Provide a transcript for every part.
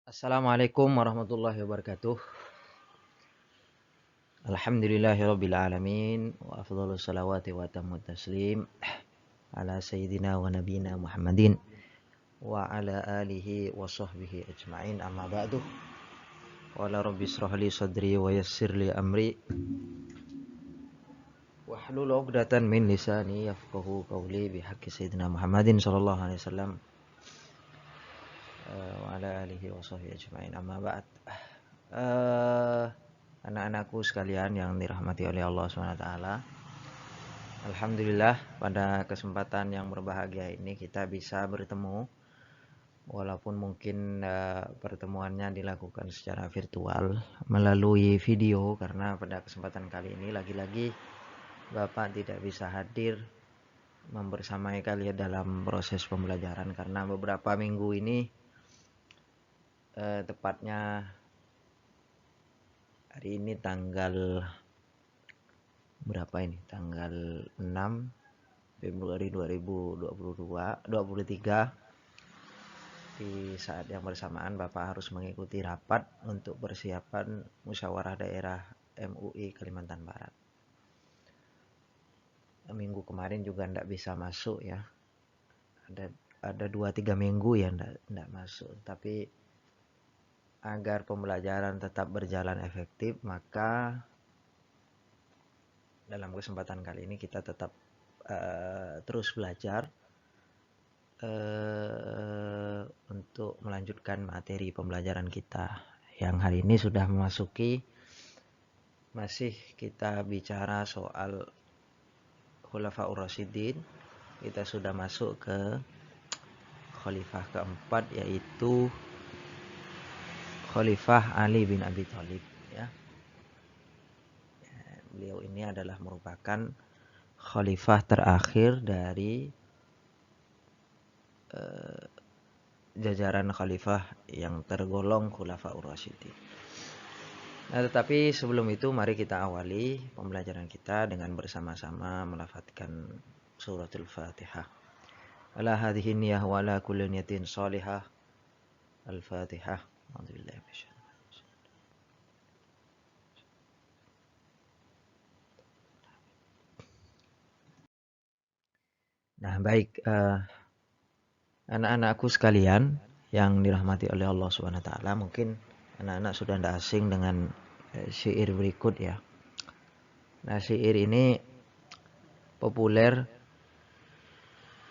Assalamualaikum warahmatullahi wabarakatuh. Alhamdulillahirabbil alamin wa afdhalus salawati wa tammut taslim ala sayyidina wa nabiyyina Muhammadin wa ala alihi wa sahbihi ajma'in amma ba'du. Qala rabbi israh li sadri wa yassir li amri wahlul 'uqdatan min lisani yafqahu qawli bihaqqi sayyidina Muhammadin sallallahu alaihi wasallam wa ala alihi wa sahbihi ajma'in amma ba'd. Anak-anakku sekalian yang dirahmati oleh Allah SWT, alhamdulillah pada kesempatan yang berbahagia ini kita bisa bertemu, walaupun mungkin pertemuannya dilakukan secara virtual melalui video, karena pada kesempatan kali ini lagi-lagi Bapak tidak bisa hadir membersamai kalian dalam proses pembelajaran karena beberapa minggu ini tepatnya hari ini tanggal berapa ini? Tanggal 6 Februari 2023. Di saat yang bersamaan Bapak harus mengikuti rapat untuk persiapan musyawarah daerah MUI Kalimantan Barat. Minggu kemarin juga tidak bisa masuk ya. Ada 2-3 minggu ya tidak masuk. Tapi agar pembelajaran tetap berjalan efektif, maka dalam kesempatan kali ini kita tetap terus belajar untuk melanjutkan materi pembelajaran kita yang hari ini sudah masih kita bicara soal Khulafaur Rasyidin. Kita sudah masuk ke khalifah keempat, yaitu Khalifah Ali bin Abi Thalib ya. Beliau ini adalah merupakan khalifah terakhir dari jajaran khalifah yang tergolong Khulafaur Rasyidin. Nah, tetapi sebelum itu mari kita awali pembelajaran kita dengan bersama-sama melafadzkan suratul Fatihah. Ala hadhihi niyyah wa ala kulli niyatin shalihah. Al-Fatihah. Alhamdulillah. Nah, baik, anak-anakku sekalian yang dirahmati oleh Allah Subhanahu wa taala, mungkin anak-anak sudah tidak asing dengan syair berikut ya. Nah, syair ini populer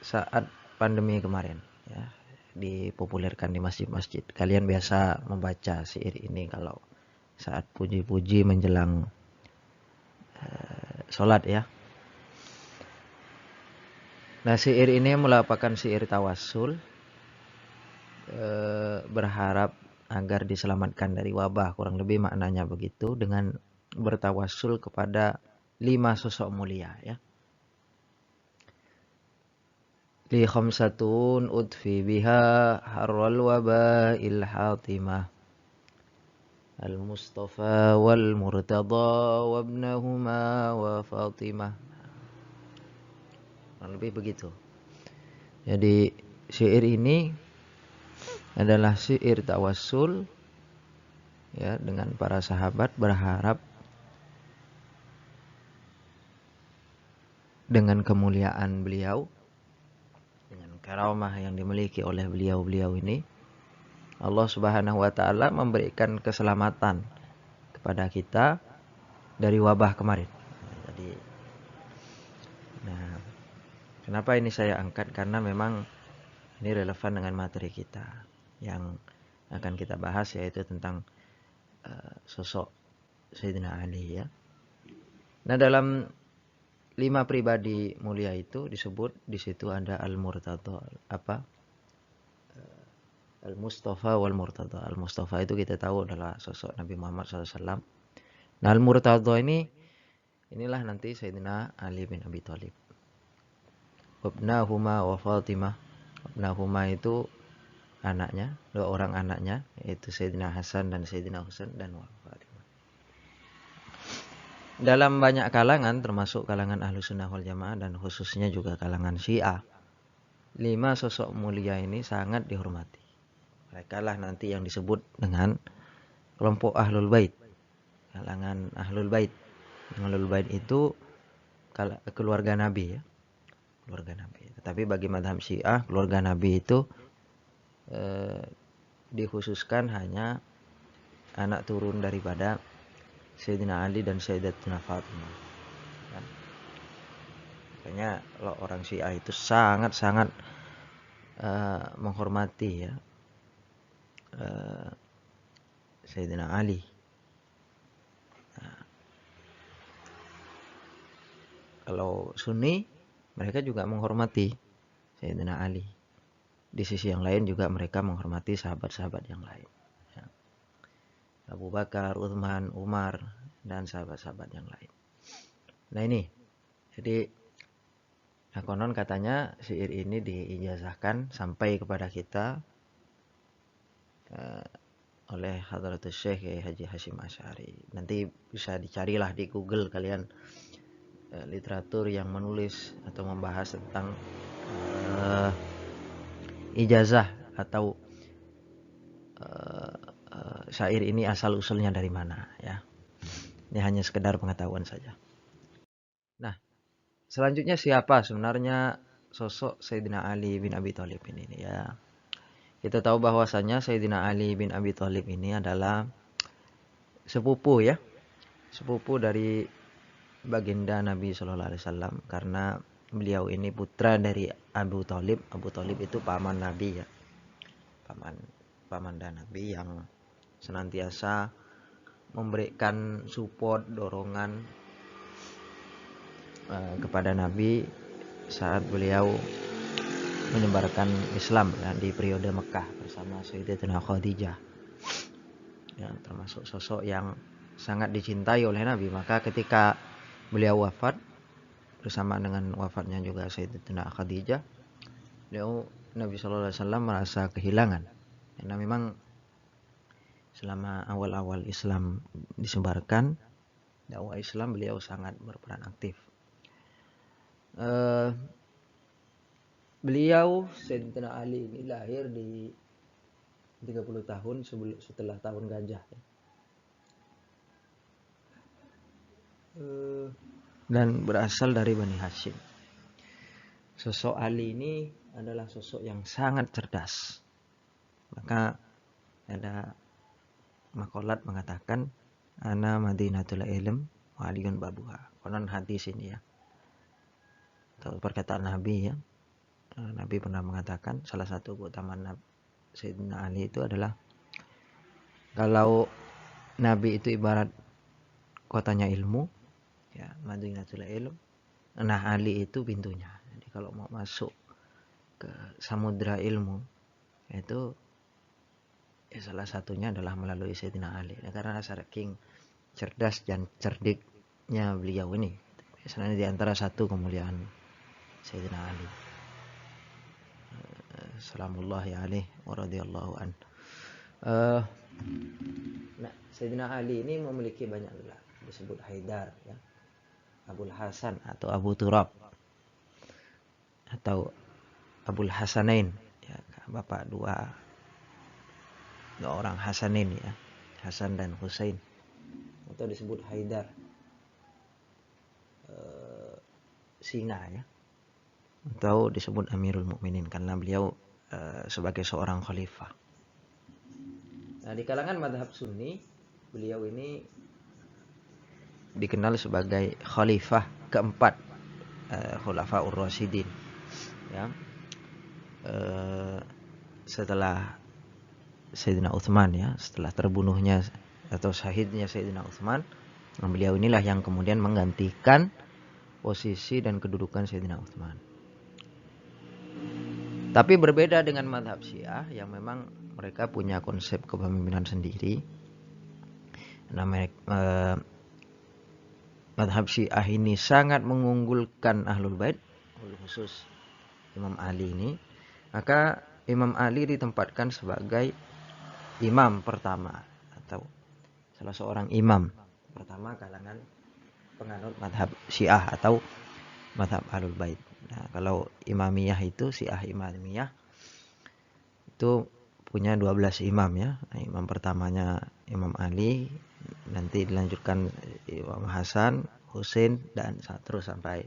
saat pandemi kemarin ya, dipopulerkan di masjid-masjid. Kalian biasa membaca syair ini kalau saat puji-puji menjelang sholat ya. Nah, syair ini merupakan syair tawassul, berharap agar diselamatkan dari wabah, kurang lebih maknanya begitu, dengan bertawassul kepada 5 sosok mulia ya. Li khamsatun udfi biha harral waba'il hatimah, al-Mustafa wal Murtada wa ibnahuma wa Fatimah. Lebih begitu. Jadi syair ini adalah syair tawassul ya, dengan para sahabat berharap dengan kemuliaan beliau, dengan karamah yang dimiliki oleh beliau-beliau ini, Allah Subhanahu wa taala memberikan keselamatan kepada kita dari wabah kemarin. Jadi kenapa ini saya angkat? Karena memang ini relevan dengan materi kita yang akan kita bahas, yaitu tentang sosok Sayyidina Ali ya. Nah, dalam 5 pribadi mulia itu disebut di situ ada Al-Murtada, Al-Mustafa wal Murtada. Al-Mustafa itu kita tahu adalah sosok Nabi Muhammad SAW. Nah, Al-Murtada inilah nanti Sayyidina Ali bin Abi Thalib. Ibnahuma wa Fatimah. Ibnahuma itu anaknya, 2 orang anaknya, yaitu Sayyidina Hasan dan Sayyidina Husain dan Fatimah. Dalam banyak kalangan, termasuk kalangan Ahlussunnah wal Jamaah dan khususnya juga kalangan Syiah, 5 sosok mulia ini sangat dihormati Mereka lah nanti yang disebut dengan kelompok Ahlul Bait, kalangan Ahlul Bait. Ahlul Bait itu keluarga Nabi ya, keluarga Nabi. Tetapi bagi mazhab Syiah, keluarga Nabi itu dikhususkan hanya anak turun daripada Sayyidina Ali dan Sayyidatina Fatimah. Ya. Makanya kalau orang Syiah itu sangat-sangat menghormati ya Sayyidina Ali. Nah, kalau Sunni mereka juga menghormati Sayyidina Ali. Di sisi yang lain juga mereka menghormati sahabat-sahabat yang lain. Ya. Abu Bakar, Utsman, Umar, dan sahabat-sahabat yang lain. Nah ini, jadi konon katanya syair ini diijazahkan sampai kepada kita oleh Hadratus Syekh Haji Hasyim Asy'ari. Nanti bisa dicarilah di Google kalian literatur yang menulis atau membahas tentang ijazah atau syair ini asal usulnya dari mana ya. Ini hanya sekedar pengetahuan saja. Nah, selanjutnya siapa sebenarnya sosok Sayyidina Ali bin Abi Thalib ini ya. Kita tahu bahwasanya Sayyidina Ali bin Abi Thalib ini adalah sepupu ya. Sepupu dari baginda Nabi Shallallahu alaihi wasallam, karena beliau ini putra dari Abu Thalib. Abu Thalib itu paman Nabi ya. Paman dan Nabi yang senantiasa memberikan support, dorongan kepada Nabi saat beliau menyebarkan Islam ya, di periode Mekah bersama Sayyidatina Khadijah. Ya, termasuk sosok yang sangat dicintai oleh Nabi. Maka ketika beliau wafat, bersama dengan wafatnya juga Sayyidatina Khadijah, Nabi Shallallahu alaihi wasallam merasa kehilangan. Karena memang selama awal-awal Islam disebarkan, dakwah Islam, beliau sangat berperan aktif. Beliau Sayyidina Ali ini lahir di 30 tahun setelah tahun gajah. Dan berasal dari Bani Hashim. Sosok Ali ini adalah sosok yang sangat cerdas. Maka ada maqalat mengatakan ana madinatul ilm wa aliyun babuha. Konon hadis ini ya, atau perkataan Nabi ya. Nabi pernah mengatakan salah satu keutamaan Sayyidina Ali itu adalah kalau Nabi itu ibarat kotanya ilmu ya, madinatul ilm. Nah, Ali itu pintunya. Jadi kalau mau masuk ke samudra ilmu itu ya salah satunya adalah melalui Sayyidina Ali. Nah, karena saking cerdas dan cerdiknya beliau ini. Sebenarnya di antara satu kemuliaan Sayyidina Ali. Salamullahi alaihi wa radhiyallahu an. Nah, Sayyidina Ali ini memiliki banyak gelar. Disebut Haidar ya. Abul Hasan atau Abu Turab atau Abul Hasanain ya, bapak dua orang Hasanin ya, Hasan dan Husain, atau disebut Haidar Sina ya, atau disebut Amirul Mukminin karena beliau sebagai seorang khalifah. Nah, di kalangan mazhab Sunni beliau ini dikenal sebagai khalifah keempat Khulafaur Rasyidin ya, setelah Sayyidina Utsman ya, setelah terbunuhnya atau syahidnya Sayyidina Utsman, beliau inilah yang kemudian menggantikan posisi dan kedudukan Sayyidina Utsman. Tapi berbeda dengan mazhab Syiah yang memang mereka punya konsep kepemimpinan sendiri. Mazhab Syiah ini sangat mengunggulkan Ahlul Bait, khusus Imam Ali ini. Maka Imam Ali ditempatkan sebagai imam pertama atau salah seorang imam pertama kalangan penganut mazhab Syiah atau mazhab Ahlul Bait. Nah, kalau Imamiyah itu Syiah Imamiyah itu punya 12 imam ya. Imam pertamanya Imam Ali, nanti dilanjutkan Imam Hasan, Husain, dan terus sampai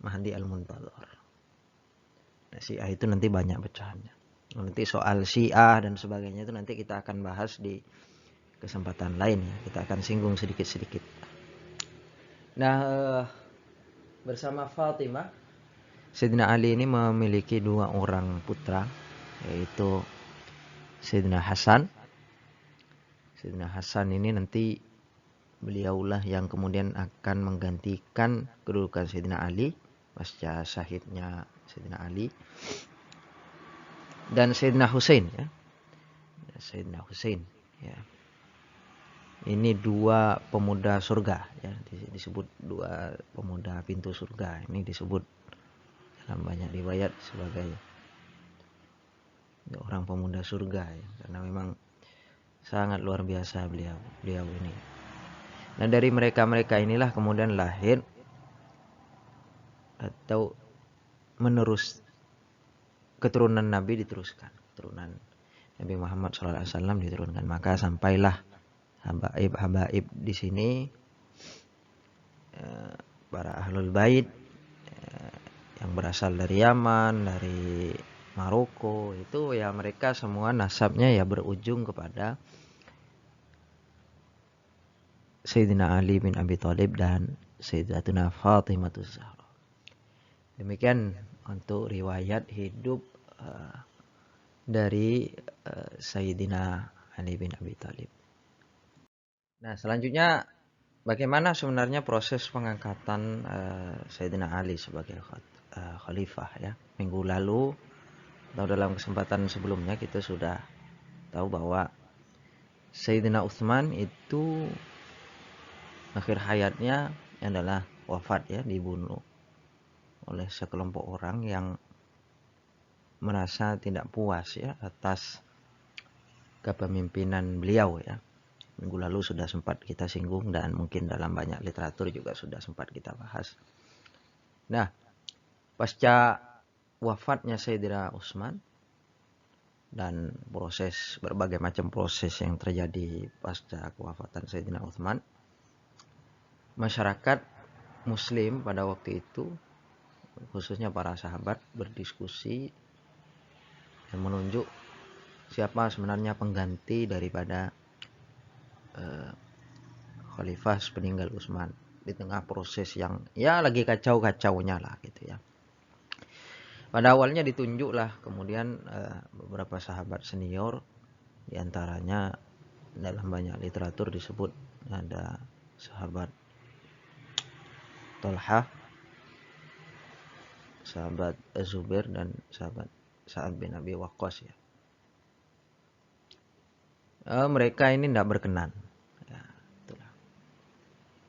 Mahdi Al-Muntadhar. Nah, Syiah itu nanti banyak pecahannya. Nanti soal Syiah dan sebagainya itu nanti kita akan bahas di kesempatan lain ya. Kita akan singgung sedikit-sedikit. Nah, bersama Fatimah, Sayyidina Ali ini memiliki 2 orang putra, yaitu Sayyidina Hasan. Sayyidina Hasan ini nanti beliaulah yang kemudian akan menggantikan kedudukan Sayyidina Ali pasca syahidnya Sayyidina Ali. Dan Sayyidina Husain ya. Sayyidina Husain ya. Ini 2 pemuda surga ya, disebut 2 pemuda pintu surga. Ini disebut dalam banyak riwayat sebagai orang pemuda surga ya, karena memang sangat luar biasa beliau ini. Nah, dari mereka inilah kemudian lahir atau menerus keturunan Nabi diteruskan, keturunan Nabi Muhammad SAW diturunkan. Maka sampailah habaib di sini, para ahlul bait yang berasal dari Yaman, dari Maroko, itu ya mereka semua nasabnya ya berujung kepada Sayyidina Ali bin Abi Thalib dan Sayyidatuna Fatimah Zahra. Demikian untuk riwayat hidup dari Sayyidina Ali bin Abi Thalib. Nah, selanjutnya bagaimana sebenarnya proses pengangkatan Sayyidina Ali sebagai khalifah ya. Minggu lalu atau dalam kesempatan sebelumnya kita sudah tahu bahwa Sayyidina Utsman itu akhir hayatnya adalah wafat ya, dibunuh oleh sekelompok orang yang merasa tidak puas ya atas kepemimpinan beliau ya. Minggu lalu sudah sempat kita singgung dan mungkin dalam banyak literatur juga sudah sempat kita bahas. Nah, pasca wafatnya Sayyidina Utsman dan berbagai macam proses yang terjadi pasca kewafatan Sayyidina Utsman, masyarakat muslim pada waktu itu, khususnya para sahabat, berdiskusi dan menunjuk siapa sebenarnya pengganti daripada khalifah peninggal Utsman di tengah proses yang ya lagi kacau-kacaunya lah gitu ya. Pada awalnya ditunjuklah kemudian beberapa sahabat senior, diantaranya dalam banyak literatur disebut ada sahabat Thalhah, sahabat Zubair, dan sahabat Sa'ad bin Abi Waqqas ya. Mereka ini tidak berkenan ya, itulah.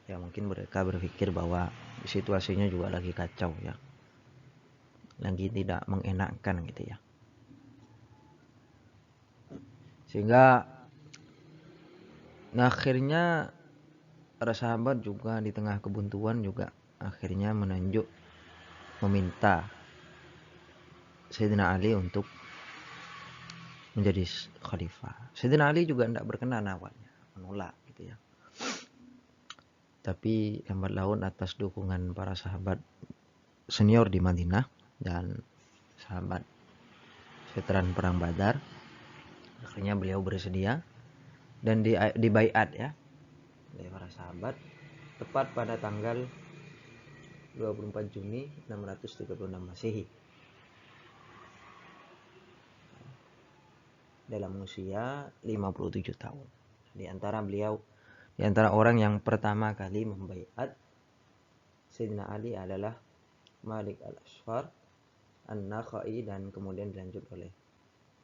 Ya mungkin mereka berpikir bahwa situasinya juga lagi kacau ya, lagi tidak mengenakkan gitu ya, sehingga akhirnya para sahabat juga di tengah kebuntuan juga akhirnya meminta Sayyidina Ali untuk menjadi khalifah. Sayyidina Ali juga tidak berkenan awalnya, menolak gitu ya. Tapi lambat laun atas dukungan para sahabat senior di Madinah dan sahabat veteran perang Badar, akhirnya beliau bersedia dan dibaiat ya oleh para sahabat tepat pada tanggal 24 Juni 636 Masehi. Dalam usia 57 tahun. Di antara orang yang pertama kali membaiat Sayyidina Ali adalah Malik al-Ashfar An-Nakhai, dan kemudian dilanjut oleh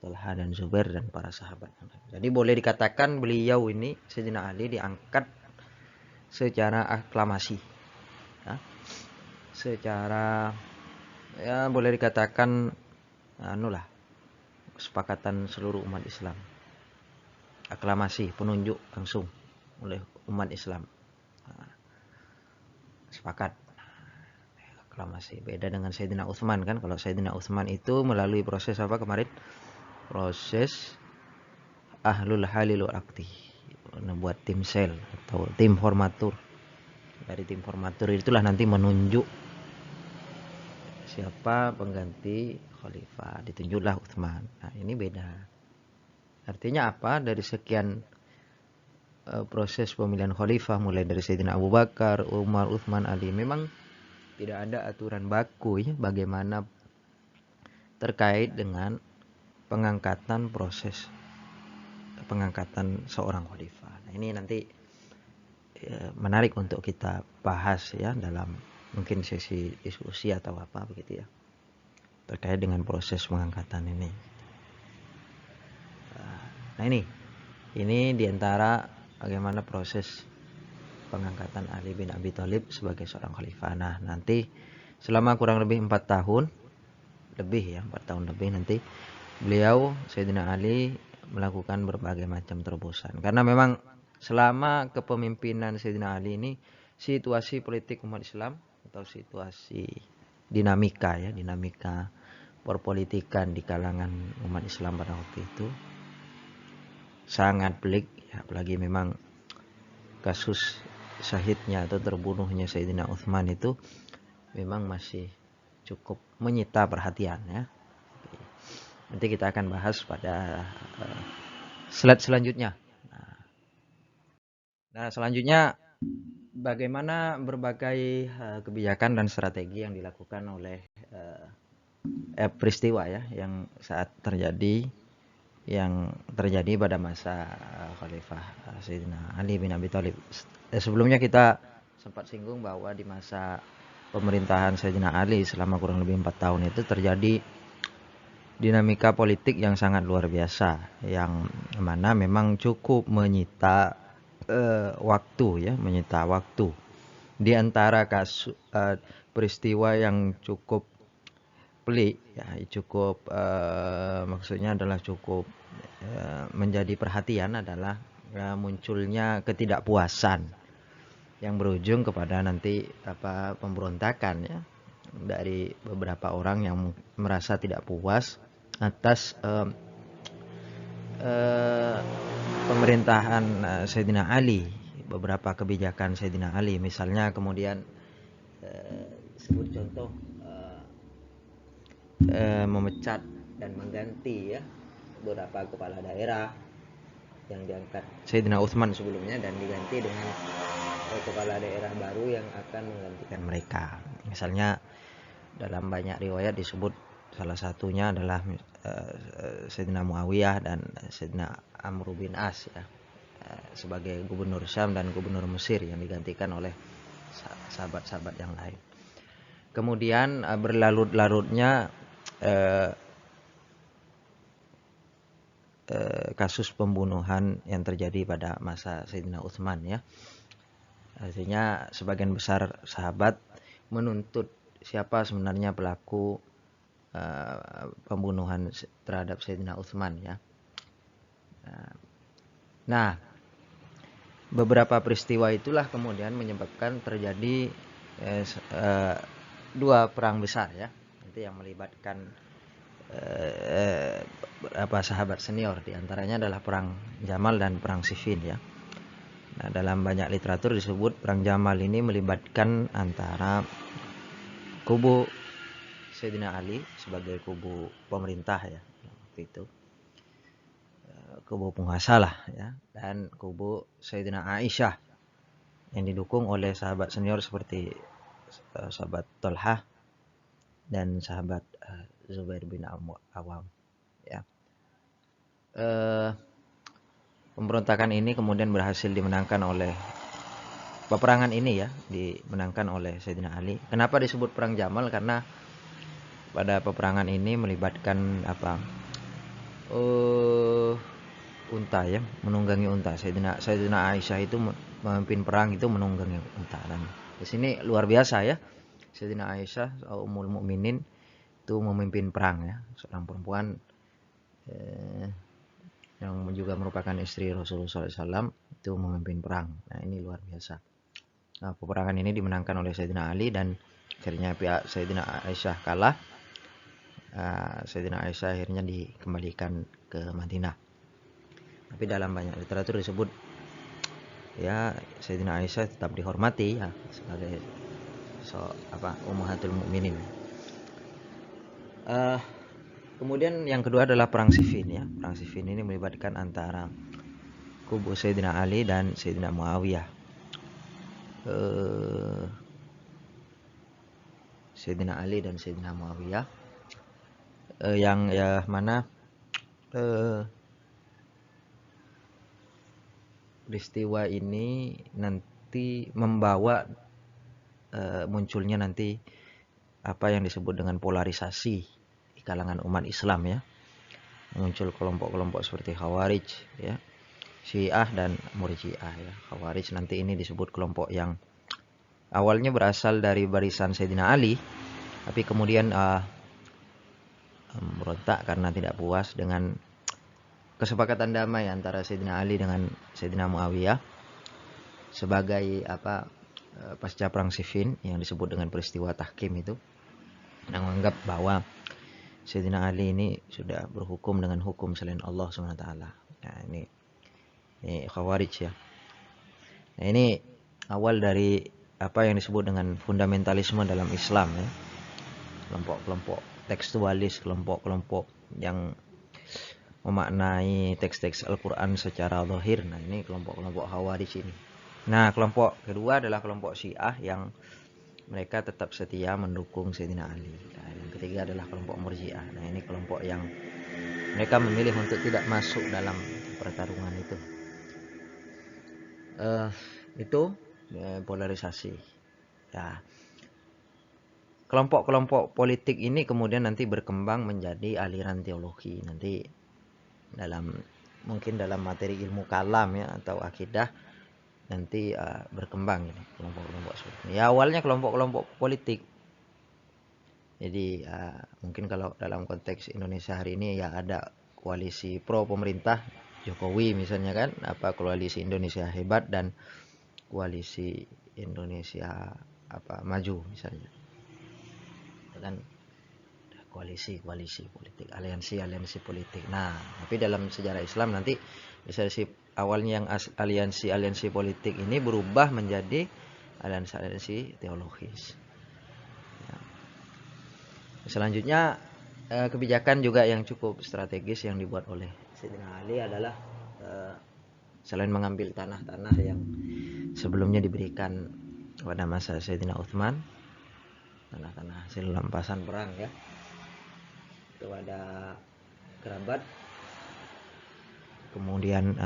Thalhah dan Zubair dan para sahabat. Jadi boleh dikatakan beliau ini, Sayyidina Ali, diangkat secara aklamasi ya. Secara ya boleh dikatakan kesepakatan seluruh umat Islam. Aklamasi, penunjuk langsung oleh umat Islam. Sepakat. Aklamasi. Beda dengan Sayyidina Utsman kan. Kalau Sayyidina Utsman itu melalui proses apa kemarin? Proses ahlul halil wal aqdi, buat tim sel atau tim formatur. Dari tim formatur itulah nanti menunjuk siapa pengganti khalifah, ditunjuklah Utsman. Nah, ini beda. Artinya apa? Dari sekian proses pemilihan khalifah mulai dari Sayyidina Abu Bakar, Umar, Utsman, Ali, memang tidak ada aturan baku ya bagaimana terkait dengan pengangkatan proses pengangkatan seorang khalifah. Nah, ini nanti menarik untuk kita bahas ya dalam mungkin sesi diskusi atau apa begitu ya, terkait dengan proses pengangkatan ini. Nah, ini diantara bagaimana proses pengangkatan Ali bin Abi Thalib sebagai seorang khalifah. Nah, nanti selama kurang lebih 4 tahun lebih ya, 4 tahun lebih nanti beliau Sayyidina Ali melakukan berbagai macam terobosan. Karena memang selama kepemimpinan Sayyidina Ali ini situasi politik umat Islam atau situasi dinamika perpolitikan di kalangan umat Islam pada waktu itu sangat pelik ya, apalagi memang kasus syahidnya atau terbunuhnya Sayyidina Utsman itu memang masih cukup menyita perhatian ya. Nanti kita akan bahas pada slide selanjutnya. Nah, selanjutnya bagaimana berbagai kebijakan dan strategi yang dilakukan oleh peristiwa ya yang terjadi pada masa Khalifah Sayyidina Ali bin Abi Thalib. Sebelumnya kita sempat singgung bahwa di masa pemerintahan Sayyidina Ali selama kurang lebih 4 tahun itu terjadi dinamika politik yang sangat luar biasa, yang mana memang cukup menyita waktu. Di antara peristiwa yang cukup pelik ya, maksudnya adalah cukup menjadi perhatian adalah munculnya ketidakpuasan yang berujung kepada nanti pemberontakan ya dari beberapa orang yang merasa tidak puas atas pemerintahan Sayyidina Ali, beberapa kebijakan Sayyidina Ali, misalnya kemudian sebut contoh memecat dan mengganti ya beberapa kepala daerah yang diangkat Sayyidina Utsman sebelumnya dan diganti dengan kepala daerah baru yang akan menggantikan mereka. Misalnya dalam banyak riwayat disebut salah satunya adalah Sayyidina Muawiyah dan Sayyidina Amr bin As ya, sebagai gubernur Syam dan gubernur Mesir yang digantikan oleh sahabat-sahabat yang lain. Kemudian berlarut-larutnya kasus pembunuhan yang terjadi pada masa Sayyidina Utsman ya. Artinya sebagian besar sahabat menuntut siapa sebenarnya pelaku pembunuhan terhadap Sayyidina Utsman ya. Nah, beberapa peristiwa itulah kemudian menyebabkan terjadi dua perang besar ya, nanti yang melibatkan sahabat senior, diantaranya adalah perang Jamal dan perang Siffin ya. Nah, dalam banyak literatur disebut perang Jamal ini melibatkan antara kubu Sayyidina Ali sebagai kubu pemerintah ya waktu itu, kubu penguasa lah ya, dan kubu Sayyidina Aisyah yang didukung oleh sahabat senior seperti sahabat Thalhah dan sahabat Zubair bin Awam ya. Pemberontakan ini kemudian berhasil dimenangkan oleh peperangan ini ya, dimenangkan oleh Sayyidina Ali. Kenapa disebut perang Jamal? Karena pada peperangan ini melibatkan unta ya, menunggangi unta. Sayyidina Aisyah itu memimpin perang itu menunggangi unta, dan di sini luar biasa ya. Sayyidina Aisyah Ummul Mukminin itu memimpin perang ya, seorang perempuan yang juga merupakan istri Rasulullah SAW itu memimpin perang. Nah, ini luar biasa. Nah, peperangan ini dimenangkan oleh Sayyidina Ali dan akhirnya pihak Sayyidina Aisyah kalah. Sayyidina Aisyah akhirnya dikembalikan ke Madinah. Tapi dalam banyak literatur disebut ya Sayyidina Aisyah tetap dihormati ya sebagai Ummahatul Mukminin. Kemudian yang kedua adalah perang Siffin ya. Perang Siffin ini melibatkan antara kubu Sayyidina Ali dan Sayyidina Muawiyah. Sayyidina Ali dan Sayyidina Muawiyah yang ya mana peristiwa ini nanti membawa munculnya nanti apa yang disebut dengan polarisasi di kalangan umat Islam ya. Muncul kelompok-kelompok seperti Khawarij ya, Syiah dan Murji'ah ya. Khawarij nanti ini disebut kelompok yang awalnya berasal dari barisan Sayyidina Ali, tapi kemudian berontak karena tidak puas dengan kesepakatan damai antara Sayyidina Ali dengan Sayyidina Muawiyah sebagai pasca perang Siffin yang disebut dengan peristiwa tahkim itu, yang menganggap bahwa Sayyidina Ali ini sudah berhukum dengan hukum selain Allah SWT. Nah ini Khawarij ya. Nah ini awal dari apa yang disebut dengan fundamentalisme dalam Islam ya. Kelompok-kelompok tekstualis, kelompok-kelompok yang memaknai teks-teks Al-Quran secara zahir. Nah ini kelompok-kelompok Khawarij ini. Nah kelompok kedua adalah kelompok Syiah yang mereka tetap setia mendukung Sayyidina Ali. Nah, yang ketiga adalah kelompok Murji'ah. Nah ini kelompok yang mereka memilih untuk tidak masuk dalam pertarungan itu. Itu polarisasi. Ya. Kelompok-kelompok politik ini kemudian nanti berkembang menjadi aliran teologi. Nanti mungkin dalam materi ilmu kalam ya atau akidah nanti berkembang ini kelompok-kelompok seperti ini. Ya awalnya kelompok-kelompok politik. Jadi mungkin kalau dalam konteks Indonesia hari ini ya ada koalisi pro pemerintah Jokowi misalnya kan, koalisi Indonesia Hebat dan koalisi Indonesia Maju misalnya. Kan koalisi politik, aliansi politik. Nah, tapi dalam sejarah Islam nanti bisa awalnya yang aliansi politik ini berubah menjadi aliansi teologis. Ya. Selanjutnya kebijakan juga yang cukup strategis yang dibuat oleh Sayyidina Ali adalah selain mengambil tanah-tanah yang sebelumnya diberikan pada masa Sayyidina Utsman, tanah-tanah hasil rampasan perang ya, kepada kerabat, kemudian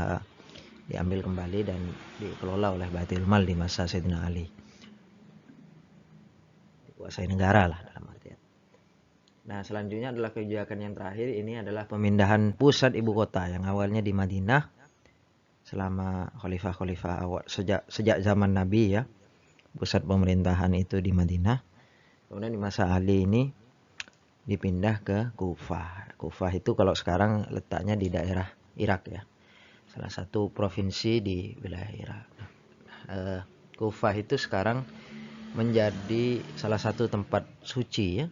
diambil kembali dan dikelola oleh Baitul Mal di masa Sayyidina Ali, dikuasai negara lah dalam artian. Nah selanjutnya adalah kebijakan yang terakhir, ini adalah pemindahan pusat ibu kota yang awalnya di Madinah selama khalifah awal sejak zaman Nabi ya, pusat pemerintahan itu di Madinah. Kemudian di masa Ali ini dipindah ke Kufah. Kufah itu kalau sekarang letaknya di daerah Irak ya, salah satu provinsi di wilayah Irak. Kufah itu sekarang menjadi salah satu tempat suci ya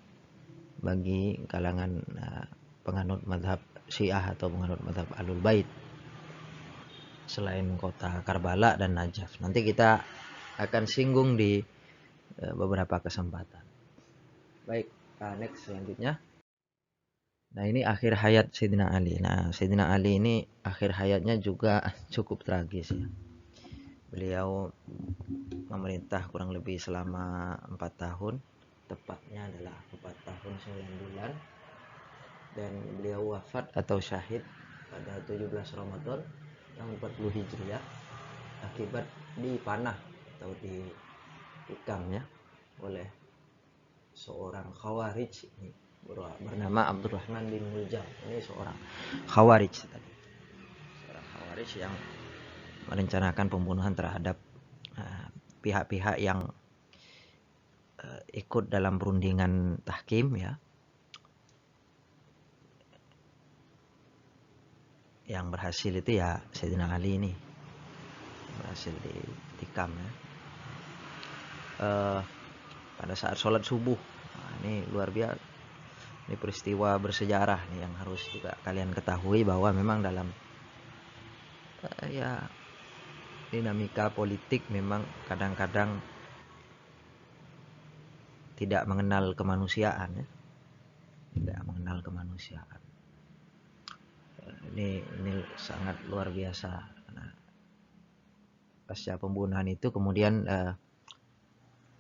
bagi kalangan penganut mazhab Syiah atau penganut mazhab Ahlul Bait, selain kota Karbala dan Najaf. Nanti kita akan singgung di beberapa kesempatan. Baik, next selanjutnya. Nah ini akhir hayat Sayyidina Ali. Nah Sayyidina Ali ini akhir hayatnya juga cukup tragis ya. Beliau memerintah kurang lebih selama 4 tahun. Tepatnya adalah 4 tahun 9 bulan. Dan beliau wafat atau syahid pada 17 Ramadan tahun 40 Hijriah akibat dipanah atau ditikam ya oleh seorang Khawarij ini bernama Abdurrahman bin Muljam. Ini seorang Khawarij tadi. Seorang Khawarij yang merencanakan pembunuhan terhadap pihak-pihak yang ikut dalam perundingan tahkim ya. Yang berhasil itu ya Sayyidina Ali ini. Berhasil ditikam ya. Pada saat sholat subuh. Nah, ini luar biasa. Ini peristiwa bersejarah nih yang harus juga kalian ketahui bahwa memang dalam ya dinamika politik memang kadang-kadang tidak mengenal kemanusiaan ya. Tidak mengenal kemanusiaan. Ini sangat luar biasa. Nah, pasca pembunuhan itu kemudian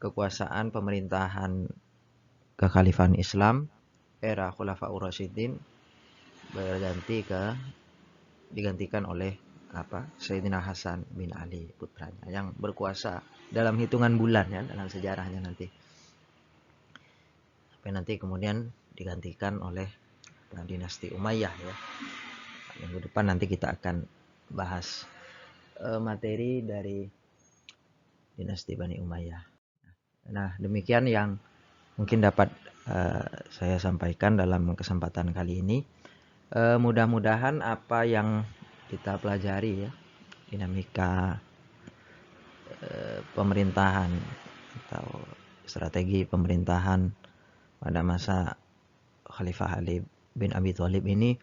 kekuasaan pemerintahan kekhalifahan Islam era Khulafaur Rasyidin digantikan oleh Sayyidina Hasan bin Ali putranya yang berkuasa dalam hitungan bulan ya dalam sejarahnya nanti. Sampai nanti kemudian digantikan oleh dinasti Umayyah ya. Minggu depan nanti kita akan bahas materi dari dinasti Bani Umayyah. Nah, demikian yang mungkin dapat saya sampaikan dalam kesempatan kali ini. Mudah-mudahan apa yang kita pelajari ya, dinamika pemerintahan atau strategi pemerintahan pada masa Khalifah Ali bin Abi Thalib ini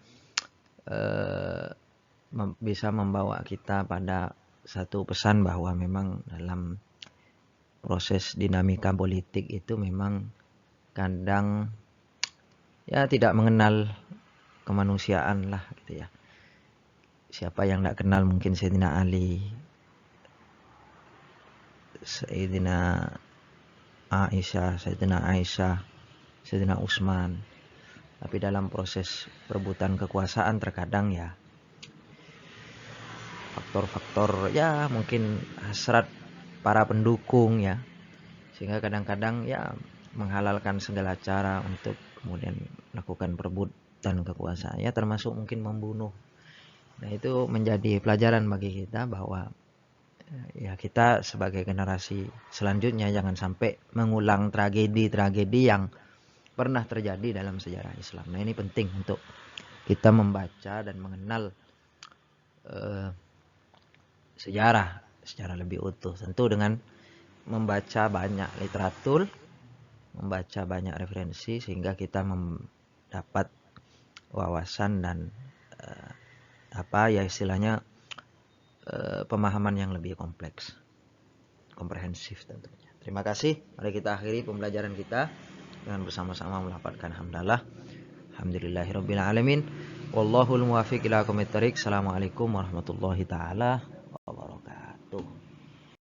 bisa membawa kita pada satu pesan bahwa memang dalam proses dinamika politik itu memang kadang ya tidak mengenal kemanusiaan lah gitu ya. Siapa yang tidak kenal mungkin Sayyidina Ali, Sayyidina Aisyah, Sayyidina Utsman. Tapi dalam proses perebutan kekuasaan terkadang ya faktor-faktor ya mungkin hasrat para pendukung ya, sehingga kadang-kadang ya menghalalkan segala cara untuk kemudian melakukan perebutan kekuasaan ya, termasuk mungkin membunuh. Nah, itu menjadi pelajaran bagi kita bahwa ya kita sebagai generasi selanjutnya jangan sampai mengulang tragedi-tragedi yang pernah terjadi dalam sejarah Islam. Nah, ini penting untuk kita membaca dan mengenal sejarah secara lebih utuh. Tentu dengan membaca banyak literatur, membaca banyak referensi sehingga kita mendapat wawasan dan istilahnya pemahaman yang lebih kompleks, komprehensif tentunya. Terima kasih. Mari kita akhiri pembelajaran kita dengan bersama-sama melafadzkan hamdalah. Alhamdulillahirabbil alamin. Wallahul muwaffiq ila aqwamit thoriq. Assalamualaikum warahmatullahi taala wabarakatuh.